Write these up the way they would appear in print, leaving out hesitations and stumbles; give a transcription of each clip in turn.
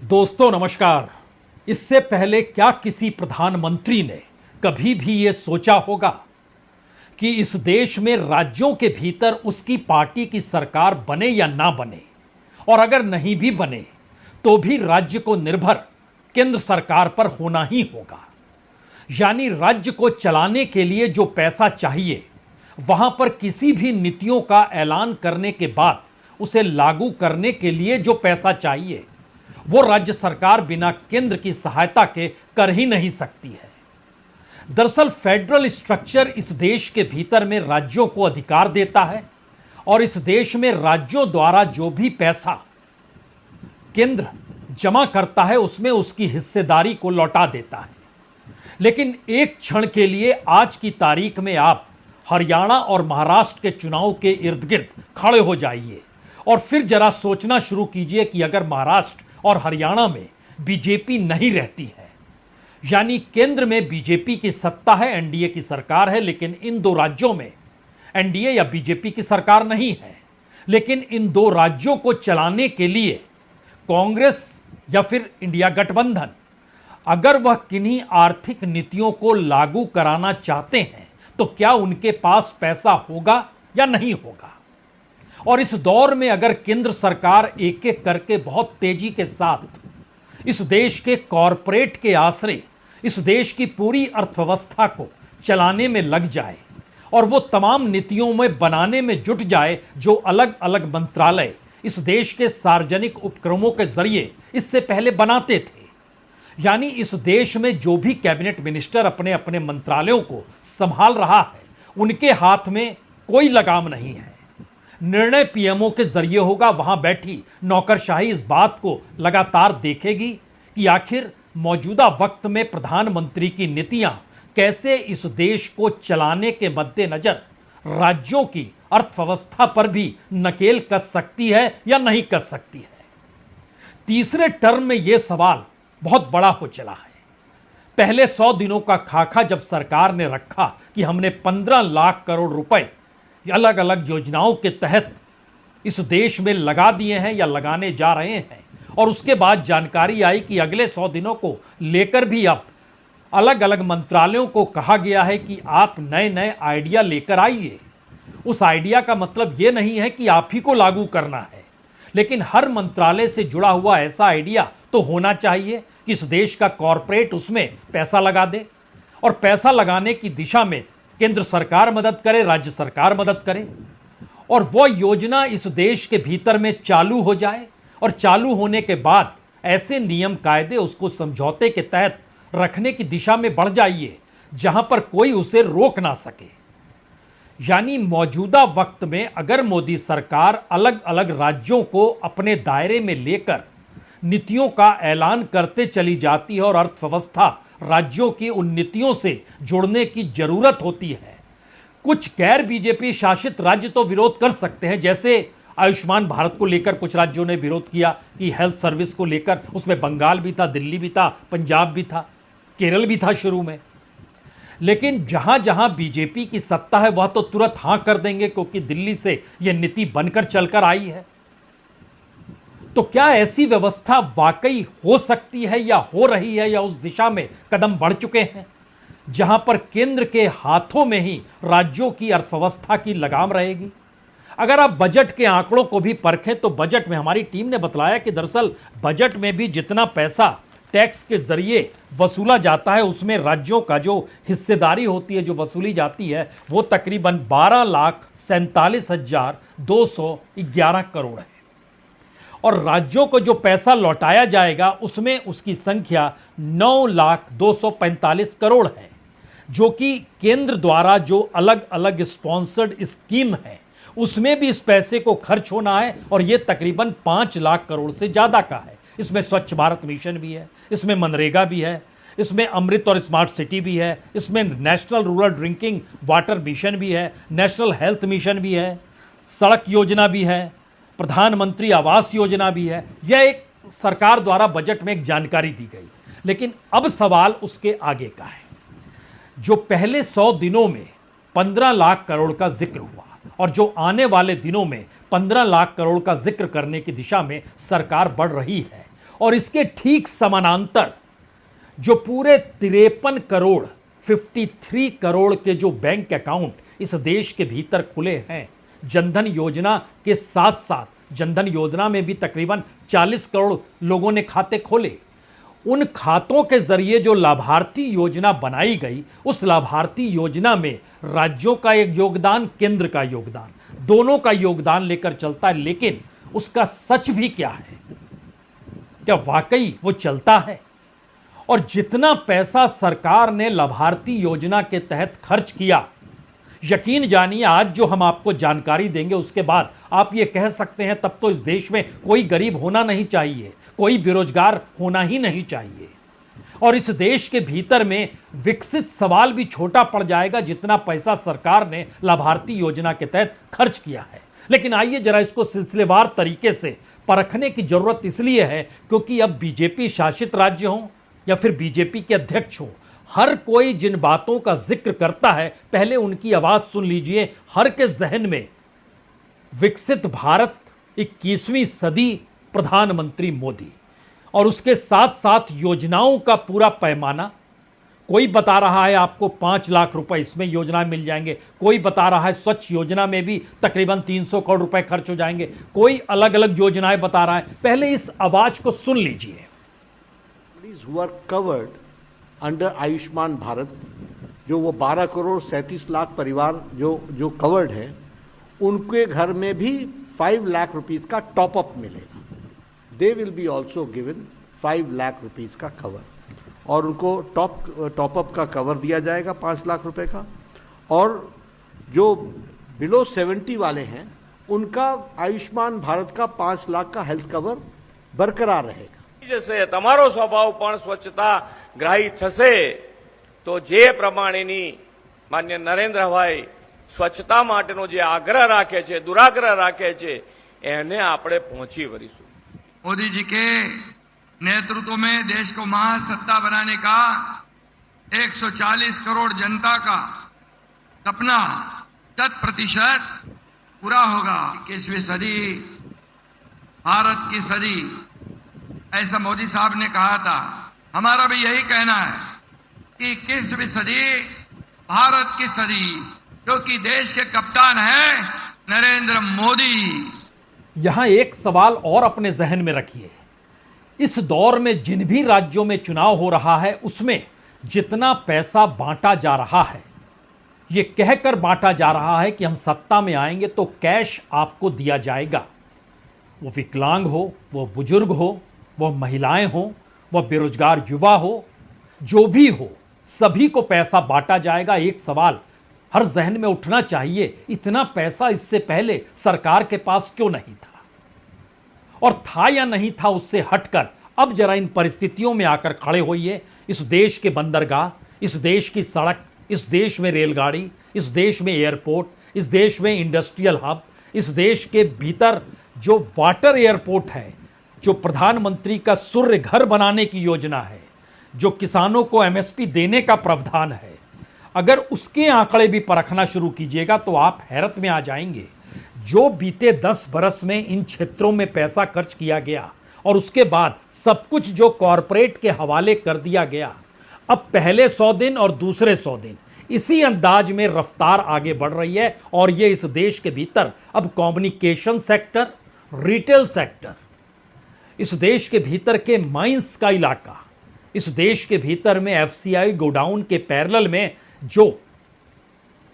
दोस्तों नमस्कार। इससे पहले क्या किसी प्रधानमंत्री ने कभी भी ये सोचा होगा कि इस देश में राज्यों के भीतर उसकी पार्टी की सरकार बने या ना बने, और अगर नहीं भी बने तो भी राज्य को निर्भर केंद्र सरकार पर होना ही होगा। यानी राज्य को चलाने के लिए जो पैसा चाहिए, वहां पर किसी भी नीतियों का ऐलान करने के बाद उसे लागू करने के लिए जो पैसा चाहिए, वो राज्य सरकार बिना केंद्र की सहायता के कर ही नहीं सकती है। दरअसल फेडरल स्ट्रक्चर इस देश के भीतर में राज्यों को अधिकार देता है और इस देश में राज्यों द्वारा जो भी पैसा केंद्र जमा करता है उसमें उसकी हिस्सेदारी को लौटा देता है। लेकिन एक क्षण के लिए आज की तारीख में आप हरियाणा और महाराष्ट्र के चुनाव के इर्द गिर्द खड़े हो जाइए और फिर जरा सोचना शुरू कीजिए कि अगर महाराष्ट्र और हरियाणा में बीजेपी नहीं रहती है, यानी केंद्र में बीजेपी की सत्ता है, एनडीए की सरकार है, लेकिन इन दो राज्यों में एनडीए या बीजेपी की सरकार नहीं है, लेकिन इन दो राज्यों को चलाने के लिए कांग्रेस या फिर इंडिया गठबंधन अगर वह किन्हीं आर्थिक नीतियों को लागू कराना चाहते हैं तो क्या उनके पास पैसा होगा या नहीं होगा। और इस दौर में अगर केंद्र सरकार एक एक करके बहुत तेजी के साथ इस देश के कॉरपोरेट के आश्रय इस देश की पूरी अर्थव्यवस्था को चलाने में लग जाए और वो तमाम नीतियों में बनाने में जुट जाए जो अलग अलग मंत्रालय इस देश के सार्वजनिक उपक्रमों के जरिए इससे पहले बनाते थे, यानी इस देश में जो भी कैबिनेट मिनिस्टर अपने अपने मंत्रालयों को संभाल रहा है उनके हाथ में कोई लगाम नहीं है। निर्णय पीएमओ के जरिए होगा। वहां बैठी नौकरशाही इस बात को लगातार देखेगी कि आखिर मौजूदा वक्त में प्रधानमंत्री की नीतियां कैसे इस देश को चलाने के मद्देनजर राज्यों की अर्थव्यवस्था पर भी नकेल कस सकती है या नहीं कस सकती है। तीसरे टर्म में यह सवाल बहुत बड़ा हो चला है। पहले 100 दिनों का खाका जब सरकार ने रखा कि हमने 15 लाख करोड़ रुपए अलग अलग योजनाओं के तहत इस देश में लगा दिए हैं या लगाने जा रहे हैं, और उसके बाद जानकारी आई कि अगले 100 दिनों को लेकर भी अब अलग अलग मंत्रालयों को कहा गया है कि आप नए नए आइडिया लेकर आइए। उस आइडिया का मतलब यह नहीं है कि आप ही को लागू करना है, लेकिन हर मंत्रालय से जुड़ा हुआ ऐसा आइडिया तो होना चाहिए कि इस देश का कॉरपोरेट उसमें पैसा लगा दे, और पैसा लगाने की दिशा में केंद्र सरकार मदद करे, राज्य सरकार मदद करे, और वह योजना इस देश के भीतर में चालू हो जाए। और चालू होने के बाद ऐसे नियम कायदे उसको समझौते के तहत रखने की दिशा में बढ़ जाइए जहां पर कोई उसे रोक ना सके। यानी मौजूदा वक्त में अगर मोदी सरकार अलग अलग राज्यों को अपने दायरे में लेकर नीतियों का ऐलान करते चली जाती है और अर्थव्यवस्था राज्यों की उन नीतियों से जुड़ने की जरूरत होती है। कुछ गैर बीजेपी शासित राज्य तो विरोध कर सकते हैं, जैसे आयुष्मान भारत को लेकर कुछ राज्यों ने विरोध किया कि हेल्थ सर्विस को लेकर, उसमें बंगाल भी था, दिल्ली भी था, पंजाब भी था, केरल भी था शुरू में। लेकिन जहां जहां बीजेपी की सत्ता है वह तो तुरंत हां कर देंगे क्योंकि दिल्ली से यह नीति बनकर चलकर आई है। तो क्या ऐसी व्यवस्था वाकई हो सकती है या हो रही है या उस दिशा में कदम बढ़ चुके हैं जहां पर केंद्र के हाथों में ही राज्यों की अर्थव्यवस्था की लगाम रहेगी? अगर आप बजट के आंकड़ों को भी परखें तो बजट में हमारी टीम ने बतलाया कि दरअसल बजट में भी जितना पैसा टैक्स के जरिए वसूला जाता है उसमें राज्यों का जो हिस्सेदारी होती है, जो वसूली जाती है, वो तकरीबन 12,47,211 करोड़ है। और राज्यों को जो पैसा लौटाया जाएगा उसमें उसकी संख्या 9,245 करोड़ है, जो कि केंद्र द्वारा जो अलग अलग स्पॉन्सर्ड स्कीम है उसमें भी इस पैसे को खर्च होना है, और यह तकरीबन 5 लाख करोड़ से ज्यादा का है। इसमें स्वच्छ भारत मिशन भी है, इसमें मनरेगा भी है, इसमें अमृत और स्मार्ट सिटी भी है, इसमें national rural drinking water mission भी है, नेशनल हेल्थ मिशन भी है, सड़क योजना भी है, प्रधानमंत्री आवास योजना भी है। यह एक सरकार द्वारा बजट में एक जानकारी दी गई। लेकिन अब सवाल उसके आगे का है। जो पहले 100 दिनों में 15 लाख करोड़ का जिक्र हुआ और जो आने वाले दिनों में 15 लाख करोड़ का जिक्र करने की दिशा में सरकार बढ़ रही है, और इसके ठीक समानांतर जो पूरे 53 करोड़ 53 करोड़ के जो बैंक अकाउंट इस देश के भीतर खुले हैं, जनधन योजना के साथ साथ जनधन योजना में भी तकरीबन 40 करोड़ लोगों ने खाते खोले। उन खातों के जरिए जो लाभार्थी योजना बनाई गई, उस लाभार्थी योजना में राज्यों का एक योगदान, केंद्र का योगदान, दोनों का योगदान लेकर चलता है। लेकिन उसका सच भी क्या है? क्या वाकई वो चलता है? और जितना पैसा सरकार ने लाभार्थी योजना के तहत खर्च किया, यकीन जानिए आज जो हम आपको जानकारी देंगे उसके बाद आप ये कह सकते हैं तब तो इस देश में कोई गरीब होना नहीं चाहिए, कोई बेरोजगार होना ही नहीं चाहिए। और इस देश के भीतर में विकसित सवाल भी छोटा पड़ जाएगा जितना पैसा सरकार ने लाभार्थी योजना के तहत खर्च किया है। लेकिन आइए जरा इसको सिलसिलेवार तरीके से परखने की जरूरत इसलिए है क्योंकि अब बीजेपी शासित राज्य हों या फिर बीजेपी के अध्यक्ष हों, हर कोई जिन बातों का जिक्र करता है पहले उनकी आवाज सुन लीजिए। हर के जहन में विकसित भारत, 21वीं सदी, प्रधानमंत्री मोदी और उसके साथ साथ योजनाओं का पूरा पैमाना। कोई बता रहा है आपको 5 लाख रुपए इसमें योजना मिल जाएंगे, कोई बता रहा है स्वच्छ योजना में भी तकरीबन 300 करोड़ रुपए खर्च हो जाएंगे, कोई अलग अलग योजनाएं बता रहा है। पहले इस आवाज को सुन लीजिए। who are covered under Ayushman Bharat, जो वो 12 करोड़ 37 लाख परिवार जो कवर्ड है, उनके घर में भी 5 लाख रुपीस का टॉप अप मिलेगा। They will be also given 5 lakh rupees का कवर और उनको टॉप अप का कवर दिया जाएगा 5 लाख रुपए का। और जो बिलो 70 वाले हैं उनका आयुष्मान भारत का 5 लाख का हेल्थ कवर बरकरार रहेगा। जैसे તમારો સ્વભાવ પણ સ્વચ્છતા ગ્રાહી થશે તો જે પ્રમાણેની માન્ય નરેન્દ્રભાઈ સ્વચ્છતા માટેનો જે આગ્રહ રાખે છે, દુરાગ્રહ રાખે છે, એને આપણે પહોંચી વળીશું। मोदी जी के नेतृत्व में देश को महासत्ता बनाने का 140 करोड़ जनता का सपना 100% पूरा होगा। 21वीं सदी भारत की सदी, ऐसा मोदी साहब ने कहा था। हमारा भी यही कहना है कि 21वीं सदी भारत की सदी, क्योंकि देश के कप्तान हैं नरेंद्र मोदी। यहां एक सवाल और अपने जहन में रखिए। इस दौर में जिन भी राज्यों में चुनाव हो रहा है उसमें जितना पैसा बांटा जा रहा है, यह कहकर बांटा जा रहा है कि हम सत्ता में आएंगे तो कैश आपको दिया जाएगा। वो विकलांग हो, वो बुजुर्ग हो, वो महिलाएं हो, वो बेरोजगार युवा हो, जो भी हो, सभी को पैसा बांटा जाएगा। एक सवाल हर जहन में उठना चाहिए, इतना पैसा इससे पहले सरकार के पास क्यों नहीं था? और था या नहीं था उससे हटकर अब जरा इन परिस्थितियों में आकर खड़े होइए। इस देश के बंदरगाह, इस देश की सड़क, इस देश में रेलगाड़ी, इस देश में एयरपोर्ट, इस देश में इंडस्ट्रियल हब, इस देश के भीतर जो वाटर एयरपोर्ट है, जो प्रधानमंत्री का सूर्य घर बनाने की योजना है, जो किसानों को एमएसपी देने का प्रावधान है, अगर उसके आंकड़े भी परखना शुरू कीजिएगा तो आप हैरत में आ जाएंगे। जो बीते 10 बरस में इन क्षेत्रों में पैसा खर्च किया गया और उसके बाद सब कुछ जो कॉरपोरेट के हवाले कर दिया गया, अब पहले 100 दिन और दूसरे 100 दिन इसी अंदाज में रफ्तार आगे बढ़ रही है। और ये इस देश के भीतर अब कम्युनिकेशन सेक्टर, रिटेल सेक्टर, इस देश के भीतर के माइंस का इलाका, इस देश के भीतर में एफसीआई गोडाउन के पैरेलल में जो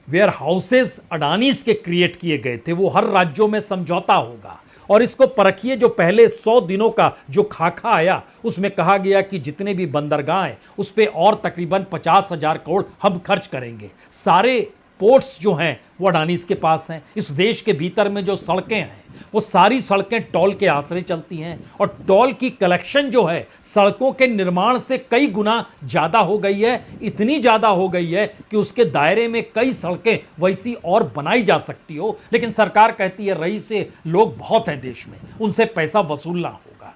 वेयर हाउसेस अडानीज के क्रिएट किए गए थे, वो हर राज्यों में समझौता होगा। और इसको परखिए, जो पहले 100 दिनों का जो खाका आया उसमें कहा गया कि जितने भी बंदरगाह हैं उस पर और तकरीबन 50,000 करोड़ हम खर्च करेंगे। सारे पोर्ट्स जो हैं वो अडानीज के पास हैं। इस देश के भीतर में जो सड़कें हैं वो सारी सड़कें टोल के आश्रय चलती हैं और टोल की कलेक्शन जो है सड़कों के निर्माण से कई गुना ज़्यादा हो गई है। इतनी ज़्यादा हो गई है कि उसके दायरे में कई सड़कें वैसी और बनाई जा सकती हो, लेकिन सरकार कहती है रईस से लोग बहुत हैं देश में, उनसे पैसा वसूलना होगा।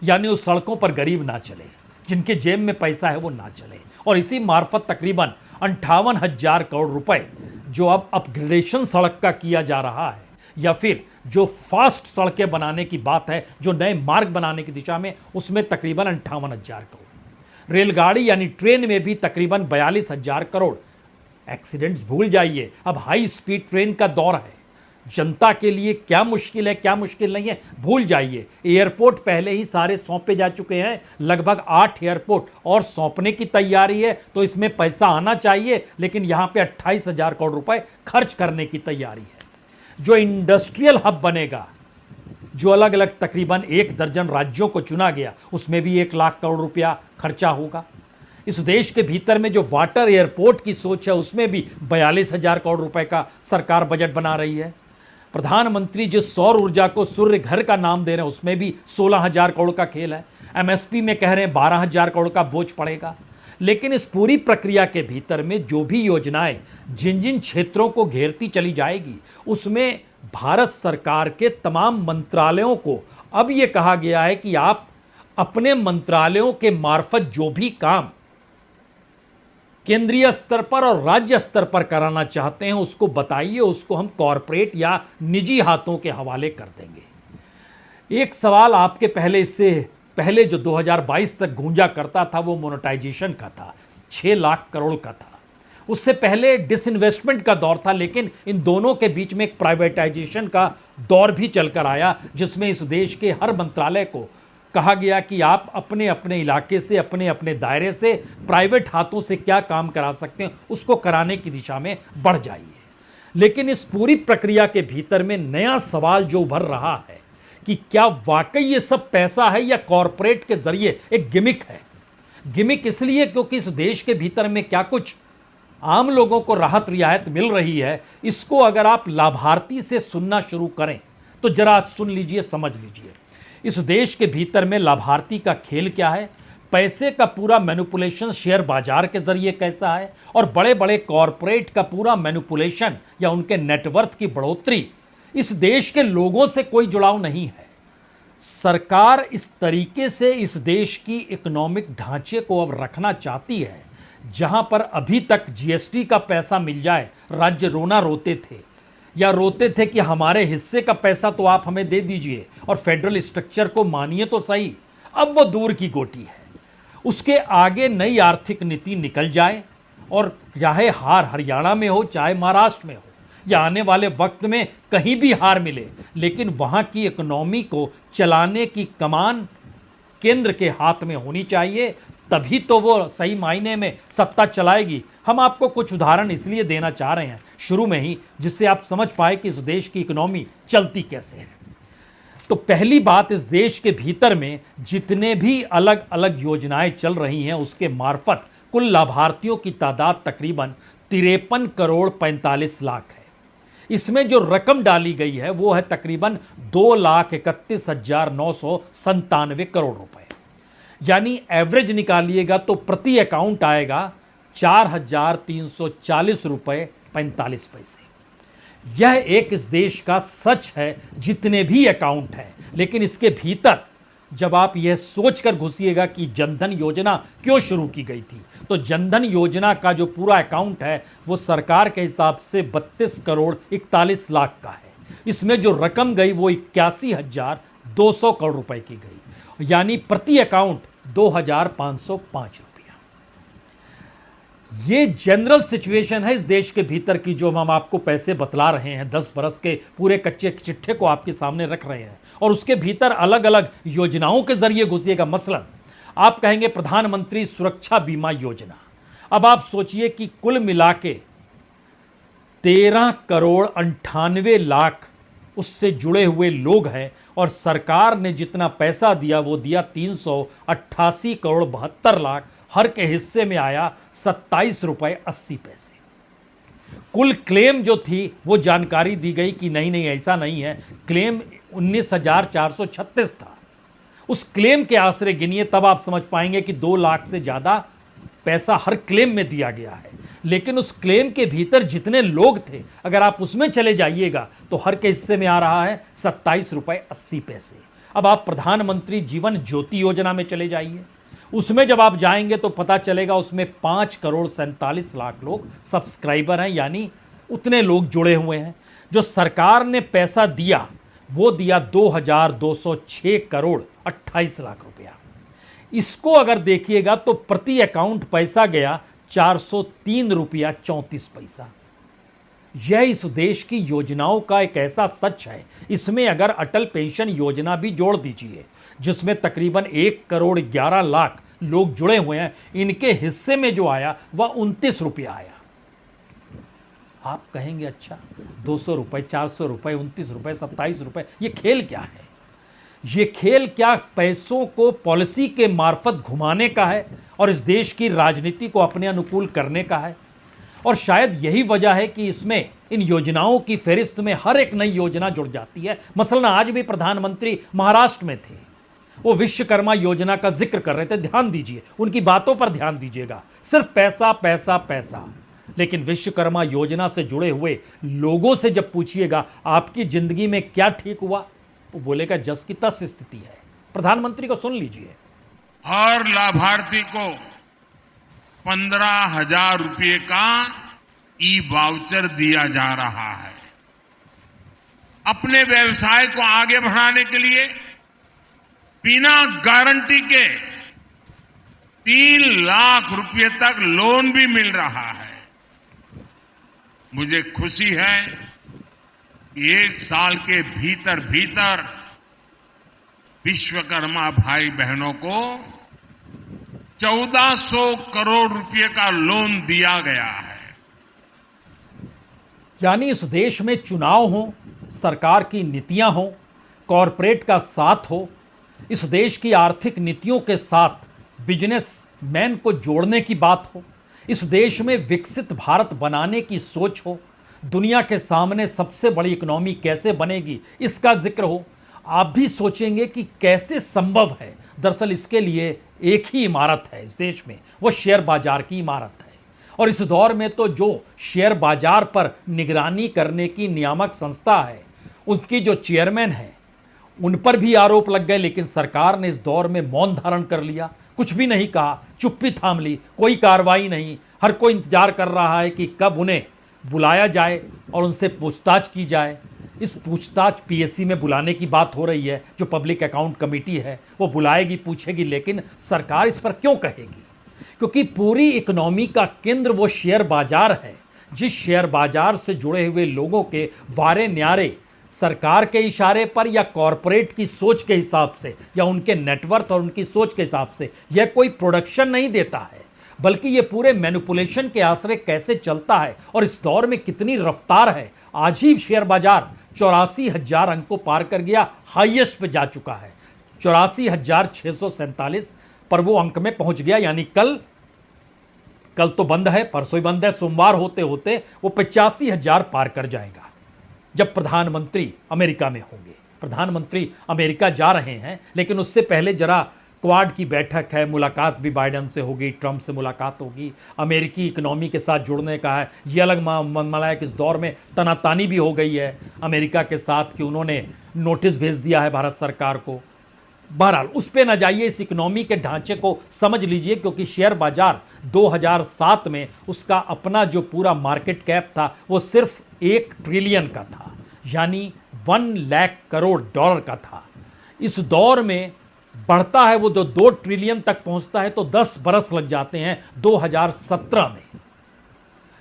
यानी उस सड़कों पर गरीब ना चले, जिनके जेब में पैसा है वो ना चले। और इसी मार्फत तकरीबन 58,000 करोड़ रुपए जो अब अपग्रेडेशन सड़क का किया जा रहा है, या फिर जो फास्ट सड़कें बनाने की बात है, जो नए मार्ग बनाने की दिशा में, उसमें तकरीबन 58,000 करोड़। रेलगाड़ी यानी ट्रेन में भी तकरीबन 42,000 करोड़। एक्सीडेंट्स भूल जाइए, अब हाई स्पीड ट्रेन का दौर है। जनता के लिए क्या मुश्किल है, क्या मुश्किल नहीं है, भूल जाइए। एयरपोर्ट पहले ही सारे सौंपे जा चुके हैं, लगभग 8 एयरपोर्ट और सौंपने की तैयारी है, तो इसमें पैसा आना चाहिए, लेकिन यहां पे 28,000 करोड़ रुपए खर्च करने की तैयारी है। जो इंडस्ट्रियल हब बनेगा, जो अलग अलग तकरीबन 1 दर्जन राज्यों को चुना गया, उसमें भी 1 लाख करोड़ रुपया खर्चा होगा। इस देश के भीतर में जो वाटर एयरपोर्ट की सोच है, उसमें भी 42,000 करोड़ रुपए का सरकार बजट बना रही है। प्रधानमंत्री जिस सौर ऊर्जा को सूर्य घर का नाम दे रहे हैं, उसमें भी 16,000 करोड़ का खेल है। एमएसपी में कह रहे हैं 12,000 करोड़ का बोझ पड़ेगा। लेकिन इस पूरी प्रक्रिया के भीतर में जो भी योजनाएं जिन जिन क्षेत्रों को घेरती चली जाएगी, उसमें भारत सरकार के तमाम मंत्रालयों को अब यह कहा गया है कि आप अपने मंत्रालयों के मार्फत जो भी काम केंद्रीय स्तर पर और राज्य स्तर पर कराना चाहते हैं, उसको बताइए, उसको हम कॉरपोरेट या निजी हाथों के हवाले कर देंगे। एक सवाल आपके पहले, इससे पहले जो 2022 तक गूंजा करता था, वो मोनेटाइजेशन का था, 6 लाख करोड़ का था। उससे पहले डिसइन्वेस्टमेंट का दौर था, लेकिन इन दोनों के बीच में एक प्राइवेटाइजेशन का दौर भी चलकर आया, जिसमें इस देश के हर मंत्रालय को कहा गया कि आप अपने अपने इलाके से, अपने अपने दायरे से प्राइवेट हाथों से क्या काम करा सकते हैं, उसको कराने की दिशा में बढ़ जाइए। लेकिन इस पूरी प्रक्रिया के भीतर में नया सवाल जो उभर रहा है कि क्या वाकई ये सब पैसा है या कॉरपोरेट के जरिए एक गिमिक है। गिमिक इसलिए क्योंकि इस देश के भीतर में क्या कुछ आम लोगों को राहत रियायत मिल रही है, इसको अगर आप लाभार्थी से सुनना शुरू करें तो जरा सुन लीजिए, समझ लीजिए। इस देश के भीतर में लाभार्थी का खेल क्या है, पैसे का पूरा मैनिपुलेशन शेयर बाजार के जरिए कैसा है, और बड़े बड़े कॉरपोरेट का पूरा मैनिपुलेशन या उनके नेटवर्थ की बढ़ोतरी। इस देश के लोगों से कोई जुड़ाव नहीं है। सरकार इस तरीके से इस देश की इकोनॉमिक ढांचे को अब रखना चाहती है, जहां पर अभी तक जीएसटी का पैसा मिल जाए राज्य रोना रोते थे, या रोते थे कि हमारे हिस्से का पैसा तो आप हमें दे दीजिए और फेडरल स्ट्रक्चर को मानिए तो सही। अब वो दूर की गोटी है। उसके आगे नई आर्थिक नीति निकल जाए, और चाहे हार हरियाणा में हो, चाहे महाराष्ट्र में हो, या आने वाले वक्त में कहीं भी हार मिले, लेकिन वहां की इकोनॉमी को चलाने की कमान केंद्र के हाथ में होनी चाहिए, तभी तो वो सही मायने में सत्ता चलाएगी। हम आपको कुछ उदाहरण इसलिए देना चाह रहे हैं शुरू में ही, जिससे आप समझ पाए कि इस देश की इकोनॉमी चलती कैसे है। तो पहली बात, इस देश के भीतर में जितने भी अलग अलग योजनाएं चल रही हैं, उसके मार्फत कुल लाभार्थियों की तादाद तकरीबन 53 करोड़ 45 लाख है। इसमें जो रकम डाली गई है वो है तकरीबन 2,31,997 करोड़ रुपए। यानी एवरेज निकालिएगा तो प्रति अकाउंट आएगा 4,340 रुपए 45 पैसे। यह एक इस देश का सच है, जितने भी अकाउंट हैं। लेकिन इसके भीतर जब आप यह सोचकर घुसिएगा कि जनधन योजना क्यों शुरू की गई थी, तो जनधन योजना का जो पूरा अकाउंट है वो सरकार के हिसाब से 32 करोड़ 41 लाख का है। इसमें जो रकम गई वो 81,200 करोड़ रुपए की गई, यानी प्रति अकाउंट 2,505 रुपया। ये जनरल सिचुएशन है इस देश के भीतर की, जो हम आपको पैसे बतला रहे हैं, 10 बरस के पूरे कच्चे चिट्ठे को आपके सामने रख रहे हैं, और उसके भीतर अलग अलग योजनाओं के जरिए घुसिएगा। मसलन आप कहेंगे प्रधानमंत्री सुरक्षा बीमा योजना। अब आप सोचिए कि कुल मिला के 13 करोड़ 98 लाख उससे जुड़े हुए लोग हैं, और सरकार ने जितना पैसा दिया वो दिया 388 करोड़ 72 लाख। हर के हिस्से में आया 27 रुपए 80 पैसे। कुल क्लेम जो थी वो जानकारी दी गई कि नहीं ऐसा नहीं है, क्लेम 19,436 था। उस क्लेम के आसरे गिनिए, तब आप समझ पाएंगे कि 2 लाख से ज्यादा पैसा हर क्लेम में दिया गया है। लेकिन उस क्लेम के भीतर जितने लोग थे, अगर आप उसमें चले जाइएगा तो हर के हिस्से में आ रहा है 27 रुपए 80 पैसे। अब आप प्रधानमंत्री जीवन ज्योति योजना में चले जाइए, उसमें जब आप जाएंगे तो पता चलेगा उसमें 5 करोड़ 47 लाख लोग सब्सक्राइबर हैं, यानी उतने लोग जुड़े हुए हैं। जो सरकार ने पैसा दिया वो दिया 2206 करोड़ 28 लाख रुपया। इसको अगर देखिएगा तो प्रति अकाउंट पैसा गया 403 रुपया 34 पैसा। यह इस देश की योजनाओं का एक ऐसा सच है। इसमें अगर अटल पेंशन योजना भी जोड़ दीजिए, जिसमें तकरीबन 1 करोड़ 11 लाख लोग जुड़े हुए हैं, इनके हिस्से में जो आया वह 29 रुपया आया। आप कहेंगे अच्छा 200 रुपए, 400 रुपए, 29 रुपए, 27 रुपए, ये खेल क्या है? ये खेल क्या पैसों को पॉलिसी के मार्फत घुमाने का है और इस देश की राजनीति को अपने अनुकूल करने का है? और शायद यही वजह है कि इसमें इन योजनाओं की फहरिस्त में हर एक नई योजना जुड़ जाती है। मसलन आज भी प्रधानमंत्री महाराष्ट्र में थे, वो विश्वकर्मा योजना का जिक्र कर रहे थे। ध्यान दीजिए, उनकी बातों पर ध्यान दीजिएगा, सिर्फ पैसा पैसा पैसा। लेकिन विश्वकर्मा योजना से जुड़े हुए लोगों से जब पूछिएगा आपकी जिंदगी में क्या ठीक हुआ, वो बोलेगा जस की तस स्थिति है। प्रधानमंत्री को सुन लीजिए। हर लाभार्थी को 15,000 रुपये का ई वाउचर दिया जा रहा है। अपने व्यवसाय को आगे बढ़ाने के लिए बिना गारंटी के 3 लाख रुपये तक लोन भी मिल रहा है। मुझे खुशी है कि 1 साल के भीतर भीतर विश्वकर्मा भाई बहनों को 1400 करोड़ रुपए का लोन दिया गया है। यानी इस देश में चुनाव हो, सरकार की नीतियां हो, कॉरपोरेट का साथ हो, इस देश की आर्थिक नीतियों के साथ बिजनेसमैन को जोड़ने की बात हो, इस देश में विकसित भारत बनाने की सोच हो, दुनिया के सामने सबसे बड़ी इकोनॉमी कैसे बनेगी इसका जिक्र हो, आप भी सोचेंगे कि कैसे संभव है। दरअसल इसके लिए एक ही इमारत है इस देश में, वो शेयर बाजार की इमारत है। और इस दौर में तो जो शेयर बाजार पर निगरानी करने की नियामक संस्था है, उसकी जो चेयरमैन है, उन पर भी आरोप लग गए। लेकिन सरकार ने इस दौर में मौन धारण कर लिया, कुछ भी नहीं कहा, चुप्पी थाम ली, कोई कार्रवाई नहीं। हर कोई इंतजार कर रहा है कि कब उन्हें बुलाया जाए और उनसे पूछताछ की जाए। इस पूछताछ पीएससी में बुलाने की बात हो रही है, जो पब्लिक अकाउंट कमेटी है वो बुलाएगी, पूछेगी। लेकिन सरकार इस पर क्यों कहेगी? क्योंकि पूरी इकोनॉमी का केंद्र वो शेयर बाजार है। जिस शेयर बाजार से जुड़े हुए लोगों के वारे न्यारे सरकार के इशारे पर या कॉरपोरेट की सोच के हिसाब से या उनके नेटवर्थ और उनकी सोच के हिसाब से यह कोई प्रोडक्शन नहीं देता है, बल्कि ये पूरे मैनिपुलेशन के आश्रय कैसे चलता है और इस दौर में कितनी रफ्तार है। आज ही शेयर बाजार 84,000 अंक को पार कर गया, हाईएस्ट पे जा चुका है। 84,647 पर वो अंक में पहुंच गया। यानी कल तो बंद है, परसों ही बंद है, सोमवार होते होते वो 85,000 पार कर जाएगा जब प्रधानमंत्री अमेरिका में होंगे। प्रधानमंत्री अमेरिका जा रहे हैं, लेकिन उससे पहले जरा क्वाड की बैठक है, मुलाकात भी बाइडेन से होगी, ट्रंप से मुलाकात होगी, अमेरिकी इकोनॉमी के साथ जुड़ने का है। ये अलग मामला है कि इस दौर में तनातानी भी हो गई है अमेरिका के साथ कि उन्होंने नोटिस भेज दिया है भारत सरकार को। बहरहाल उस पे ना जाइए, इस इकोनॉमी के ढांचे को समझ लीजिए। क्योंकि शेयर बाजार 2007 में उसका अपना जो पूरा मार्केट कैप था वो सिर्फ 1 ट्रिलियन का था, यानी 1 लाख करोड़ डॉलर का था। इस दौर में बढ़ता है वो जो 2 ट्रिलियन तक पहुंचता है तो 10 बरस लग जाते हैं 2017 में।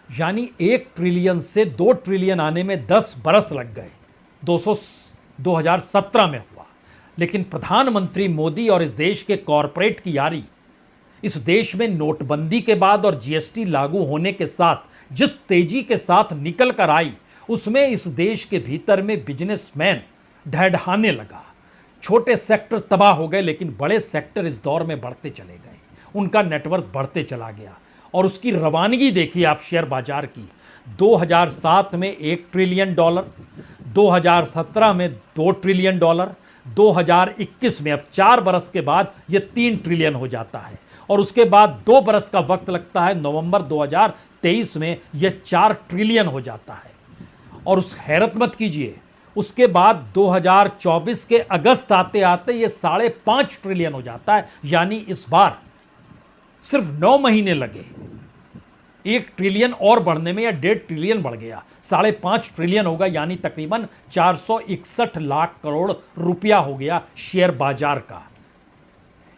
यानी 1 ट्रिलियन से 2 ट्रिलियन आने में 10 बरस लग गए। 2017 में हुआ। लेकिन प्रधानमंत्री मोदी और इस देश के कॉरपोरेट की यारी इस देश में नोटबंदी के बाद और जीएसटी लागू होने के साथ जिस तेजी के साथ निकल कर आई, उसमें इस देश के भीतर में बिजनेसमैन ढहढहाने लगा। छोटे सेक्टर तबाह हो गए, लेकिन बड़े सेक्टर इस दौर में बढ़ते चले गए, उनका नेटवर्क बढ़ते चला गया। और उसकी रवानगी देखिए आप शेयर बाजार की। 2007 में 1 ट्रिलियन डॉलर, 2017 में 2 ट्रिलियन डॉलर, 2021 में अब 4 बरस के बाद ये 3 ट्रिलियन हो जाता है। और उसके बाद 2 बरस का वक्त लगता है, नवंबर 2023 में ये 4 ट्रिलियन हो जाता है। और उस हैरत मत कीजिए, उसके बाद 2024 के अगस्त आते आते ये 5.5 ट्रिलियन हो जाता है। यानी इस बार सिर्फ 9 महीने लगे 1 ट्रिलियन और बढ़ने में या 1.5 ट्रिलियन बढ़ गया, 5.5 ट्रिलियन होगा, यानी तकरीबन 461 लाख करोड़ रुपया हो गया शेयर बाजार का।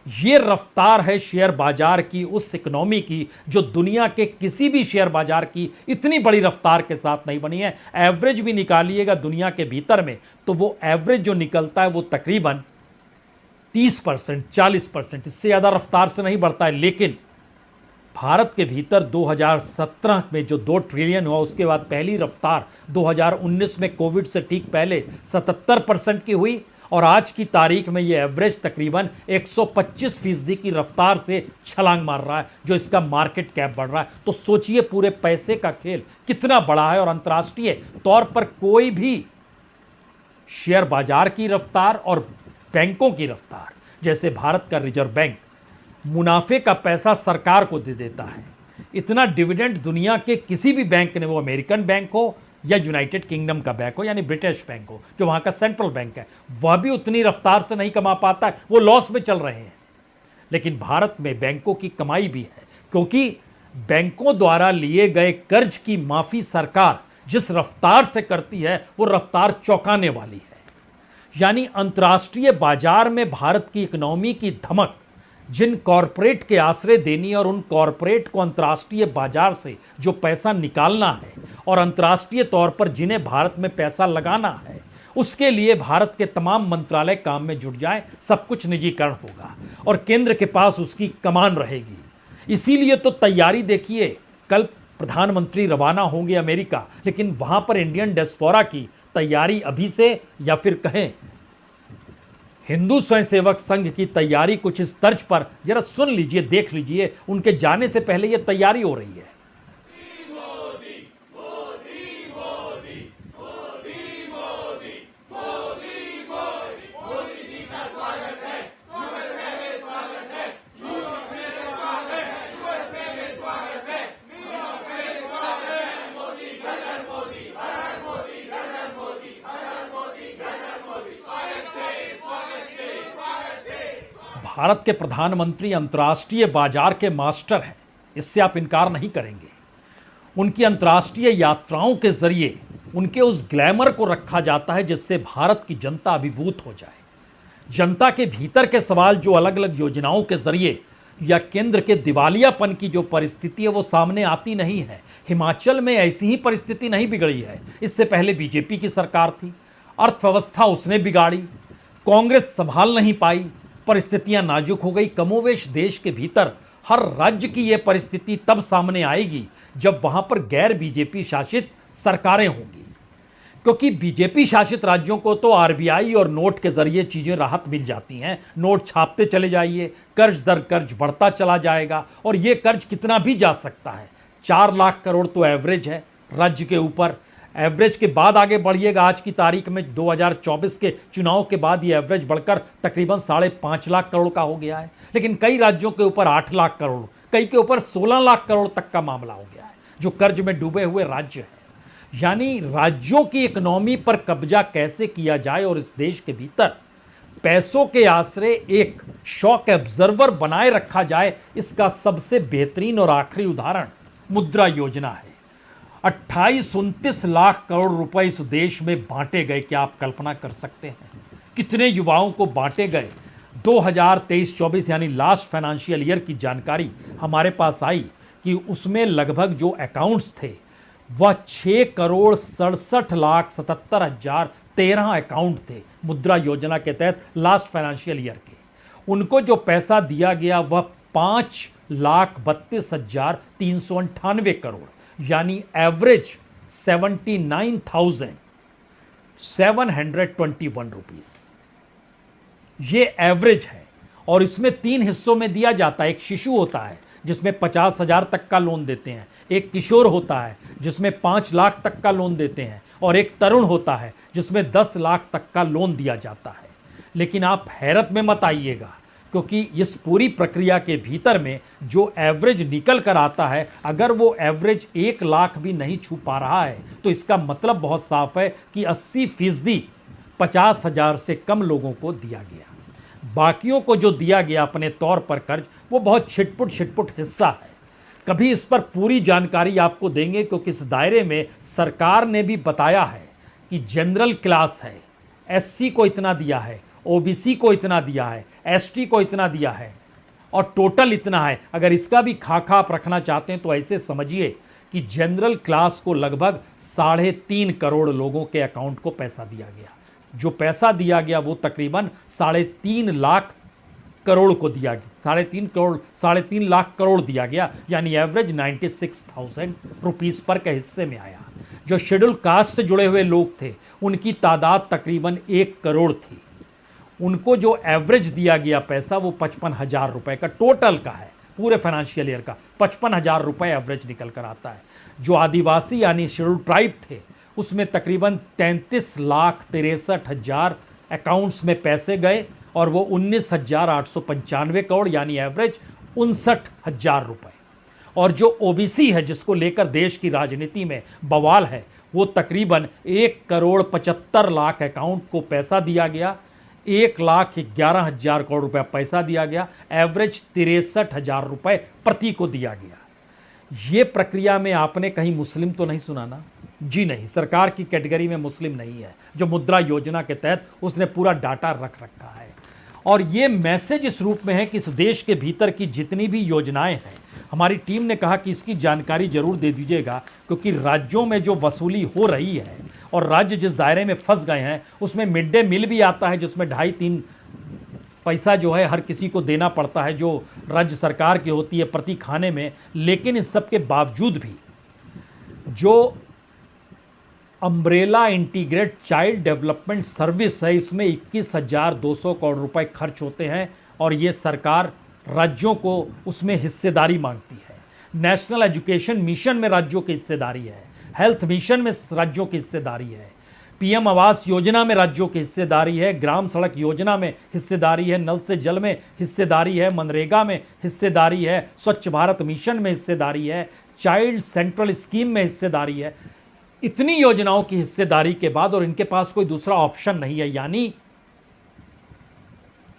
यह रफ्तार है शेयर बाजार की, उस इकोनॉमी की जो दुनिया के किसी भी शेयर बाजार की इतनी बड़ी रफ्तार के साथ नहीं बनी है। एवरेज भी निकालिएगा दुनिया के भीतर में तो वो एवरेज जो निकलता है वो तकरीबन 30%, 40%, इससे ज़्यादा रफ्तार से नहीं बढ़ता है। लेकिन भारत के भीतर 2017 में जो 2 ट्रिलियन हुआ, उसके बाद पहली रफ्तार 2019 में कोविड से ठीक पहले 77% की हुई, और आज की तारीख में ये एवरेज तकरीबन 125% की रफ्तार से छलांग मार रहा है, जो इसका मार्केट कैप बढ़ रहा है। तो सोचिए पूरे पैसे का खेल कितना बड़ा है। और अंतर्राष्ट्रीय तौर पर कोई भी शेयर बाजार की रफ्तार और बैंकों की रफ्तार, जैसे भारत का रिजर्व बैंक मुनाफे का पैसा सरकार को दे देता है, इतना डिविडेंड दुनिया के किसी भी बैंक ने, वो अमेरिकन बैंक हो या यूनाइटेड किंगडम का बैंक हो यानी ब्रिटिश बैंक हो जो वहां का सेंट्रल बैंक है, वह भी उतनी रफ्तार से नहीं कमा पाता है, वो लॉस में चल रहे हैं। लेकिन भारत में बैंकों की कमाई भी है, क्योंकि बैंकों द्वारा लिए गए कर्ज की माफी सरकार जिस रफ्तार से करती है वो रफ्तार चौंकाने वाली है। यानी अंतर्राष्ट्रीय बाजार में भारत की इकोनॉमी की धमक जिन कॉरपोरेट के आश्रय देनी और उन कॉरपोरेट को अंतर्राष्ट्रीय बाजार से जो पैसा निकालना है और अंतर्राष्ट्रीय तौर पर जिन्हें भारत में पैसा लगाना है, उसके लिए भारत के तमाम मंत्रालय काम में जुट जाएं, सब कुछ निजीकरण होगा और केंद्र के पास उसकी कमान रहेगी। इसीलिए तो तैयारी देखिए, कल प्रधानमंत्री रवाना होंगे अमेरिका, लेकिन वहां पर इंडियन डियास्पोरा की तैयारी अभी से, या फिर कहें हिंदू स्वयंसेवक संघ की तैयारी कुछ इस तर्ज पर, जरा सुन लीजिए, देख लीजिए, उनके जाने से पहले यह तैयारी हो रही है। भारत के प्रधानमंत्री अंतर्राष्ट्रीय बाजार के मास्टर हैं, इससे आप इनकार नहीं करेंगे। उनकी अंतर्राष्ट्रीय यात्राओं के जरिए उनके उस ग्लैमर को रखा जाता है जिससे भारत की जनता अभिभूत हो जाए। जनता के भीतर के सवाल जो अलग अलग योजनाओं के जरिए या केंद्र के दिवालियापन की जो परिस्थिति है वो सामने आती नहीं है। हिमाचल में ऐसी ही परिस्थिति नहीं बिगड़ी है, इससे पहले बीजेपी की सरकार थी, अर्थव्यवस्था उसने बिगाड़ी, कांग्रेस संभाल नहीं पाई, परिस्थितियां नाजुक हो गई। कमोवेश देश के भीतर हर राज्य की यह परिस्थिति तब सामने आएगी जब वहां पर गैर बीजेपी शासित सरकारें होंगी, क्योंकि बीजेपी शासित राज्यों को तो आरबीआई और नोट के जरिए चीजें राहत मिल जाती हैं। नोट छापते चले जाइए, कर्ज दर कर्ज बढ़ता चला जाएगा, और यह कर्ज कितना भी जा सकता है। 4 लाख करोड़ तो एवरेज है राज्य के ऊपर। एवरेज के बाद आगे बढ़िएगा, आज की तारीख में 2024 के चुनाव के बाद ये एवरेज बढ़कर तकरीबन 5.5 लाख करोड़ का हो गया है। लेकिन कई राज्यों के ऊपर 8 लाख करोड़, कई के ऊपर 16 लाख करोड़ तक का मामला हो गया है, जो कर्ज में डूबे हुए राज्य हैं। यानी राज्यों की इकोनॉमी पर कब्जा कैसे किया जाए और इस देश के भीतर पैसों के आश्रय एक शॉक एब्जर्वर बनाए रखा जाए, इसका सबसे बेहतरीन और आखिरी उदाहरण मुद्रा योजना है। 28-29 लाख करोड़ रुपए इस देश में बांटे गए। क्या आप कल्पना कर सकते हैं कितने युवाओं को बांटे गए? 2023-24 यानी लास्ट फाइनेंशियल ईयर की जानकारी हमारे पास आई कि उसमें लगभग जो अकाउंट्स थे वह 6,67,77,013 अकाउंट थे मुद्रा योजना के तहत लास्ट फाइनेंशियल ईयर के। उनको जो पैसा दिया गया वह 5,32,398 करोड़, यानी एवरेज 79,721 रुपीस। ये एवरेज है और इसमें 3 हिस्सों में दिया जाता है। एक शिशु होता है जिसमें 50,000 तक का लोन देते हैं, एक किशोर होता है जिसमें 5 लाख तक का लोन देते हैं, और एक तरुण होता है जिसमें 10 लाख तक का लोन दिया जाता है। लेकिन आप हैरत में मत आइएगा, क्योंकि इस पूरी प्रक्रिया के भीतर में जो एवरेज निकल कर आता है, अगर वो एवरेज 1 लाख भी नहीं छू पा रहा है तो इसका मतलब बहुत साफ है कि 80% 50,000 से कम लोगों को दिया गया। बाकियों को जो दिया गया अपने तौर पर कर्ज, वो बहुत छिटपुट हिस्सा है। कभी इस पर पूरी जानकारी आपको देंगे, क्योंकि इस दायरे में सरकार ने भी बताया है कि जनरल क्लास है, एससी को इतना दिया है, ओबीसी को इतना दिया है, एसटी को इतना दिया है और टोटल इतना है। अगर इसका भी खाका आप रखना चाहते हैं तो ऐसे समझिए कि जनरल क्लास को लगभग 3.5 करोड़ लोगों के अकाउंट को पैसा दिया गया। जो पैसा दिया गया वो तकरीबन 3.5 लाख करोड़ को दिया गया, 3.5 लाख करोड़ दिया गया, यानी एवरेज 96,000 रुपीस पर के हिस्से में आया। जो शेड्यूल कास्ट से जुड़े हुए लोग थे उनकी तादाद तकरीबन 1 करोड़ थी। उनको जो एवरेज दिया गया पैसा वो 55,000 रुपए का टोटल का है, पूरे फाइनेंशियल ईयर का 55,000 रुपए एवरेज निकल कर आता है। जो आदिवासी यानी शेड्यूल ट्राइब थे उसमें तकरीबन 33,63,000 अकाउंट्स में पैसे गए और वो 19,895 करोड़ यानी एवरेज 59,000 रुपए। और जो ओबीसी है जिसको लेकर देश की राजनीति में बवाल है वो तकरीबन 1,75,00,000 अकाउंट को पैसा दिया गया, 1,11,000 करोड़ रुपया पैसा दिया गया, एवरेज 63,000 रुपए प्रति को दिया गया। ये प्रक्रिया में आपने कहीं मुस्लिम तो नहीं सुना ना? जी नहीं, सरकार की कैटेगरी में मुस्लिम नहीं है। जो मुद्रा योजना के तहत उसने पूरा डाटा रख रखा है और ये मैसेज इस रूप में है कि इस देश के भीतर की जितनी भी योजनाएं हैं, हमारी टीम ने कहा कि इसकी जानकारी जरूर दे दीजिएगा, क्योंकि राज्यों में जो वसूली हो रही है और राज्य जिस दायरे में फंस गए हैं उसमें मिड डे मील भी आता है जिसमें 2.5-3 पैसा जो है हर किसी को देना पड़ता है, जो राज्य सरकार की होती है प्रति खाने में। लेकिन इस सब के बावजूद भी जो umbrella integrate child development service है इसमें 21,200 करोड़ रुपए खर्च होते हैं और ये सरकार राज्यों को उसमें हिस्सेदारी मांगती है। नेशनल एजुकेशन मिशन में राज्यों की हिस्सेदारी है, हेल्थ मिशन में राज्यों की हिस्सेदारी है, पीएम आवास योजना में राज्यों की हिस्सेदारी है, ग्राम सड़क योजना में हिस्सेदारी है, नल से जल में हिस्सेदारी है, मनरेगा में हिस्सेदारी है, स्वच्छ भारत मिशन में हिस्सेदारी है, चाइल्ड सेंट्रल स्कीम में हिस्सेदारी है। इतनी योजनाओं की हिस्सेदारी के बाद और इनके पास कोई दूसरा ऑप्शन नहीं है, यानी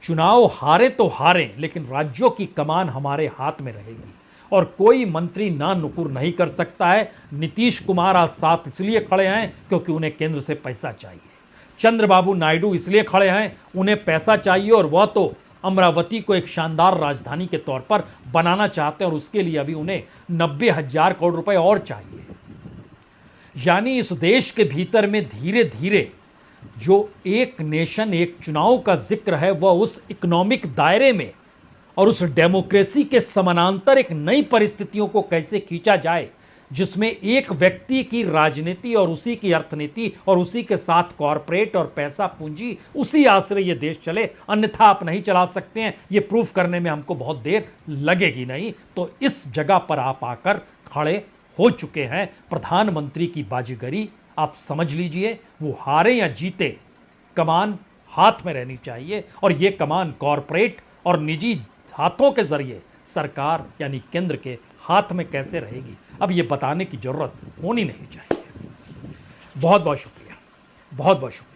चुनाव हारे तो हारे लेकिन राज्यों की कमान हमारे हाथ में रहेगी और कोई मंत्री ना नुकुर नहीं कर सकता है। नीतीश कुमार आज साथ इसलिए खड़े हैं क्योंकि उन्हें केंद्र से पैसा चाहिए। चंद्रबाबू नायडू इसलिए खड़े हैं, उन्हें पैसा चाहिए और वह तो अमरावती को एक शानदार राजधानी के तौर पर बनाना चाहते हैं और उसके लिए अभी उन्हें 90,000 करोड़ रुपए और चाहिए। यानी इस देश के भीतर में धीरे धीरे जो एक नेशन एक चुनाव का जिक्र है वह उस इकोनॉमिक दायरे में और उस डेमोक्रेसी के समानांतर एक नई परिस्थितियों को कैसे खींचा जाए जिसमें एक व्यक्ति की राजनीति और उसी की अर्थनीति और उसी के साथ कॉरपोरेट और पैसा पूंजी उसी आश्रय ये देश चले, अन्यथा आप नहीं चला सकते हैं। ये प्रूफ करने में हमको बहुत देर लगेगी नहीं। तो इस जगह पर आप आकर खड़े हो चुके हैं। प्रधानमंत्री की बाजीगरी आप समझ लीजिए, वो हारे या जीते कमान हाथ में रहनी चाहिए और ये कमान कॉरपोरेट और निजी हाथों के जरिए सरकार यानी केंद्र के हाथ में कैसे रहेगी, अब ये बताने की जरूरत होनी नहीं चाहिए। बहुत बहुत शुक्रिया, बहुत बहुत शुक्रिया।